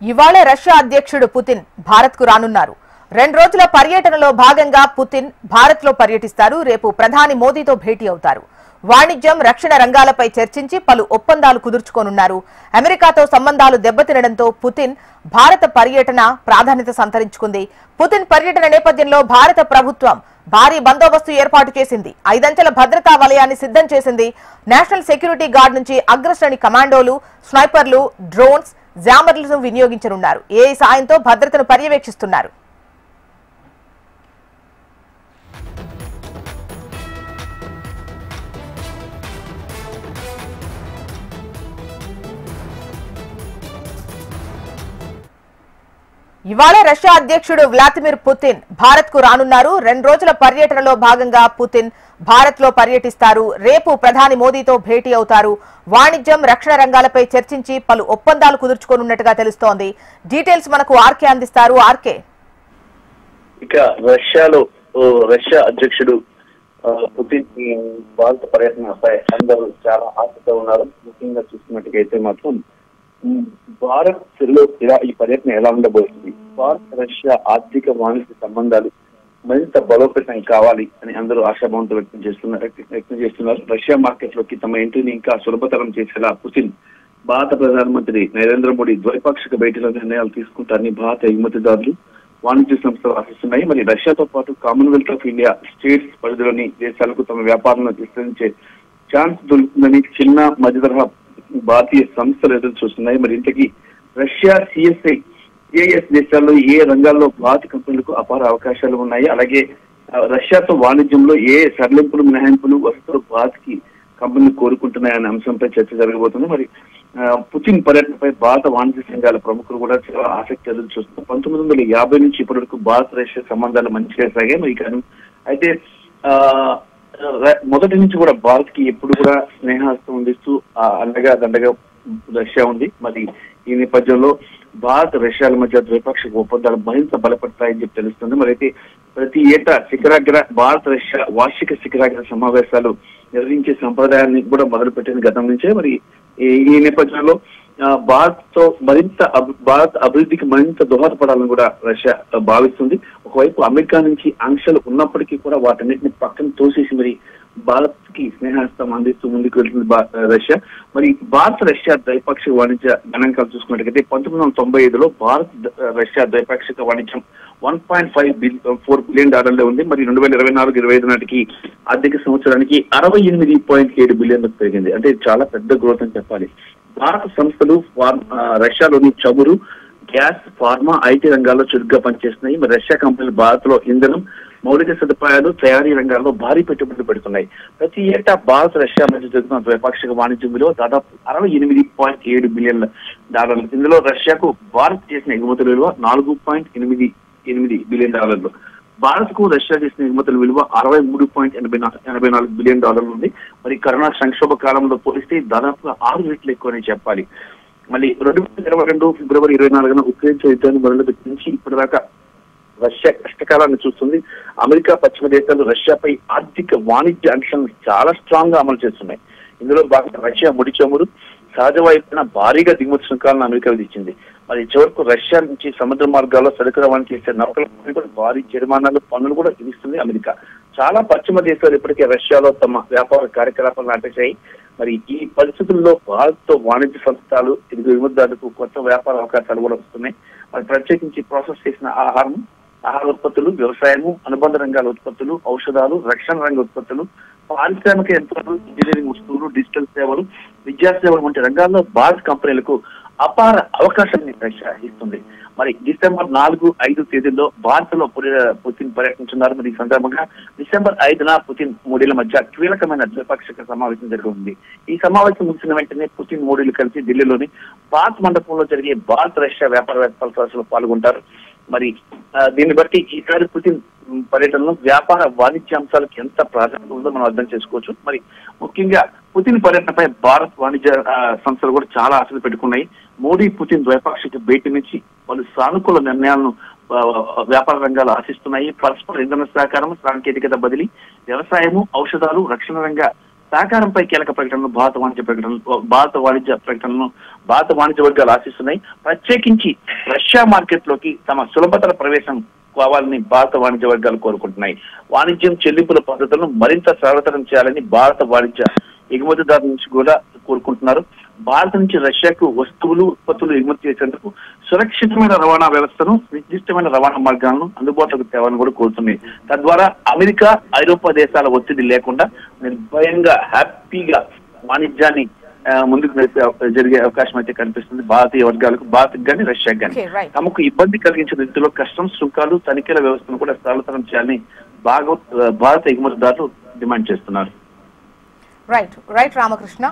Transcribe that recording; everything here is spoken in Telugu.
ఇవాళ రష్యా అధ్యక్షుడు పుతిన్ భారత్ కు రానున్నారు. 2 రోజుల పర్యటనలో భాగంగా పుతిన్ భారత్ లో పర్యటిస్తారు. రేపు ప్రధాని మోదీతో భేటీ అవుతారు. వాణిజ్యం, రక్షణ రంగాలపై చర్చించి పలు ఒప్పందాలు కుదుర్చుకోనున్నారు. అమెరికాతో సంబంధాలు దెబ్బతినడంతో పుతిన్ భారత పర్యటన ప్రాధాన్యత సంతరించుకుంది. పుతిన్ పర్యటన నేపథ్యంలో భారత ప్రభుత్వం భారీ బందోబస్తు ఏర్పాటు చేసింది. 5 అంచెల భద్రతా వలయాన్ని సిద్ధం చేసింది. నేషనల్ సెక్యూరిటీ గార్డ్ నుంచి అగ్రశ్రేణి కమాండోలు, స్నైపర్లు, డ్రోన్స్, జామర్లను వినియోగించనున్నారు. ఏఐ సాయంతో భద్రతను పర్యవేక్షిస్తున్నారు. ఇవాళ రష్యా అధ్యక్షుడు వ్లాదిమిర్ పుతిన్ భారత్ కు రానున్నారు. 2 రోజుల పర్యటనలో భాగంగా పుతిన్ భారత్ లో పర్యటిస్తారు. రేపు ప్రధాని మోదీతో భేటీ అవుతారు. వాణిజ్యం, రక్షణ రంగాలపై చర్చించి పలు ఒప్పందాలు కుదుర్చుకోనున్నట్టుగా తెలుస్తోంది. డీటెయిల్స్ మనకు ఆర్కే అందిస్తారు. ఆర్కే, ఇక రష్యా అధ్యక్షుడు పుతిన్ భారత పర్యటనపై అందరూ చాలా ఆసక్తిగా ఉన్నారు. ముఖ్యంగా చూస్తున్నట్టుగైతే మాత్రం భారత్ లో ఈ పర్యటన ఎలా ఉండబోతుంది, భారత్ రష్యా ఆర్థిక వాణిజ్య సంబంధాలు మరింత బలోపేతం కావాలి అని అందరూ ఆశాభావంతో వ్యక్తం చేస్తున్నారు. రష్యా మార్కెట్ లోకి తమ ఎంట్రీని ఇంకా సులభతరం చేసేలా పుతిన్ భారత ప్రధానమంత్రి నరేంద్ర మోడీ ద్వైపాక్షిక భేటీలో నిర్ణయాలు తీసుకుంటారని భారత ఎగుమతిదారులు, వాణిజ్య సంస్థలు ఆశిస్తున్నాయి. మరి రష్యాతో పాటు కామన్వెల్త్ ఆఫ్ ఇండియా స్టేట్స్ పరిధిలోని దేశాలకు తమ వ్యాపారాలను విస్తరించే ఛాన్స్ దొరుకుతుందని చిన్న మధ్య తరహా భారతీయ సంస్థలు ఎదురు చూస్తున్నాయి. మరి ఇంతకీ రష్యా, సిఎస్ దేశాల్లో ఏ రంగాల్లో భారత కంపెనీలకు అపార అవకాశాలు ఉన్నాయి, అలాగే రష్యాతో వాణిజ్యంలో ఏ సడలింపులు, మినహాయింపులు, వస్తువులు భారత్కి కంపెనీలు కోరుకుంటున్నాయనే అంశంపై చర్చ జరగబోతుంది. మరి పుతిన్ పర్యటనపై భారత వాణిజ్య సంఘాల ప్రముఖులు కూడా చాలా ఆసక్తి ఎదురు చూస్తున్నారు. 1950 నుంచి ఇప్పటి వరకు భారత రష్యా సంబంధాలు మంచిగా సాగాయి. మరి అయితే మొదటి నుంచి కూడా భారత్ కి ఎప్పుడు కూడా స్నేహాస్తం అందిస్తూ అండగా దండగా రష్యా ఉంది. మరి ఈ నేపథ్యంలో భారత్ రష్యాల మధ్య ద్వైపాక్షిక ఒప్పందాలు మరింత బలపడతాయని చెప్పి తెలుస్తుంది. మరి అయితే ప్రతి ఏటా భారత రష్యా వార్షిక శిఖరాగ్ర సమావేశాలు నిర్వహించే సంప్రదాయాన్ని కూడా మొదలుపెట్టింది గతం నుంచే. మరి ఈ నేపథ్యంలో భారత్ అభివృద్ధికి మరింత దోహదపడాలని కూడా రష్యా భావిస్తుంది. ఒకవైపు అమెరికా నుంచి ఆంక్షలు ఉన్నప్పటికీ కూడా వాటన్నిటిని పక్కన తోసేసి మరి భారత్ కి స్నేహాస్తం అందిస్తూ ముందుకు వెళ్తుంది రష్యా. మరి భారత రష్యా ద్వైపాక్షిక వాణిజ్య గణాంకాలు చూసుకున్నట్లయితే 1995లో భారత్ రష్యా ద్వైపాక్షిక వాణిజ్యం $1.4 బిలియన్ ఉంది. మరి 2024-25 నాటికి ఆర్థిక సంవత్సరానికి 68.7 బిలియన్లకు పెరిగింది. అంటే చాలా పెద్ద గ్రోత్ అని చెప్పాలి. భారత సంస్థలు రష్యాలోని చమురు, గ్యాస్, ఫార్మా, ఐటీ రంగాల్లో చురుగ్గా పనిచేస్తున్నాయి. మరి రష్యా కంపెనీలు భారత్ లో ఇంధనం, మౌలిక సదుపాయాలు, తయారీ రంగాల్లో భారీ పెట్టుబడులు పెడుతున్నాయి. ప్రతి ఏటా భారత్ రష్యా మధ్య జరుగుతున్న ద్వైపాక్షిక వాణిజ్యం విలువ దాదాపు $68.7 బిలియన్. ఇందులో రష్యాకు భారత్ చేసిన ఎగుమతుల విలువ $4.88 బిలియన్. భారత్ కు రష్యా చేసిన ఎగుమతుల విలువ $63.84 బిలియన్ ఉంది. మరి కరోనా సంక్షోభ కాలంలో పోలిస్తే దాదాపుగా 6 రెట్లు ఎక్కువని చెప్పాలి. మళ్ళీ 2022 ఫిబ్రవరి 24న ఉక్రెయిన్ యుద్ధాన్ని మొదలుపెట్టి నుంచి ఇప్పటిదాకా రష్యా కష్టకాలాన్ని చూస్తుంది. అమెరికా, పశ్చిమ దేశాలు రష్యాపై ఆర్థిక వాణిజ్య ఆంక్షలను చాలా స్ట్రాంగ్ గా అమలు చేస్తున్నాయి. ఇందులో భాగంగా రష్యా ముడి చమురు, సహజ వాయువున భారీగా దిగుమతి సుంకాలను అమెరికా విధించింది. మరి చివరకు రష్యా నుంచి సముద్ర మార్గాల్లో సరుకు రవాణా చేసే నౌకలపై కూడా భారీ జరిమానాలు, పన్నులు కూడా విధిస్తుంది అమెరికా. చాలా పశ్చిమ దేశాలు ఇప్పటికే రష్యాలో తమ వ్యాపార కార్యకలాపాలను ఆపేశాయి. మరి ఈ పరిస్థితుల్లో భారత్ తో వాణిజ్య సంస్థలు, ఎగుమతిదారులకు కొత్త వ్యాపార అవకాశాలు కూడా వస్తున్నాయి. మరి ప్రత్యేకించి ప్రాసెస్ చేసిన ఆహార ఉత్పత్తులు, వ్యవసాయము, అనుబంధ రంగాల ఉత్పత్తులు, ఔషధాలు, రక్షణ రంగ ఉత్పత్తులు, పారిశ్రామిక యంత్రాలు, ఇంజనీరింగ్ వస్తువులు, డిజిటల్ సేవలు, విద్యా సేవలు వంటి రంగాల్లో భారత కంపెనీలకు అపార అవకాశాన్ని రష్యా ఇస్తుంది. మరి డిసెంబర్ 4-5 తేదీల్లో భారత్ లో పుతిన్ పర్యటించున్నారు. మరి ఈ సందర్భంగా డిసెంబర్ 5న పుతిన్, మోడీల మధ్య కీలకమైన ద్వైపాక్షిక సమావేశం జరగనుంది. ఈ సమావేశం ముగిసిన వెంటనే పుతిన్, మోడీలు కలిసి ఢిల్లీలోని భారత్ మండపంలో జరిగే భారత రష్యా వ్యాపార సదస్సులో పాల్గొంటారు. మరి దీన్ని బట్టి ఈసారి పుతిన్ పర్యటనలో వ్యాపార వాణిజ్య అంశాలకు ఎంత ప్రాధాన్యత ఉందో మనం అర్థం చేసుకోవచ్చు. మరి ముఖ్యంగా పుతిన్ పర్యటనపై భారత్ వాణిజ్య సంస్థలు కూడా చాలా ఆశలు పెట్టుకున్నాయి. మోడీ, పుతిన్ ద్వైపాక్షిక భేటీ నుంచి పలు సానుకూల నిర్ణయాలను వ్యాపార రంగాలు ఆశిస్తున్నాయి. పరస్పర ఇంధన సహకారం, సాంకేతికత బదిలీ, వ్యవసాయము, ఔషధాలు, రక్షణ రంగ సహకారంపై కీలక ప్రకటనలు, భారత వాణిజ్య ప్రకటనలను భారత వాణిజ్య వర్గాలు ఆశిస్తున్నాయి. ప్రత్యేకించి రష్యా మార్కెట్ లోకి తమ సులభతర ప్రవేశం కావాలని భారత వాణిజ్య వర్గాలు కోరుకుంటున్నాయి. వాణిజ్యం చెల్లింపుల పద్ధతులను మరింత సరళతరం చేయాలని భారత వాణిజ్య ఎగుమతిదారుల నుంచి కూడా కోరుకుంటున్నారు. భారత్ నుంచి రష్యాకు వస్తువులు, ఉత్పత్తులు ఎగుమతి చేసేందుకు సురక్షితమైన రవాణా వ్యవస్థను, నిర్దిష్టమైన రవాణా మార్గాలను అందుబాటులోకి తేవాలని కూడా కోరుతున్నాయి. తద్వారా అమెరికా, ఐరోపా దేశాల ఒత్తిడి లేకుండా నిర్భయంగా, హ్యాపీగా వాణిజ్యాన్ని ముందుకు జరిగే అవకాశం అయితే కనిపిస్తుంది. భారతీయ వర్గాలకు, భారత్కి కానీ రష్యాకి కానీ తమకు ఇబ్బంది కలిగించిన రీతిలో కస్టమ్స్, సుంకాలు, తనిఖీల వ్యవస్థను కూడా సరళతరం చేయాలని భారత ఎగుమతిదారులు డిమాండ్ చేస్తున్నారు. రైట్ రామకృష్ణ.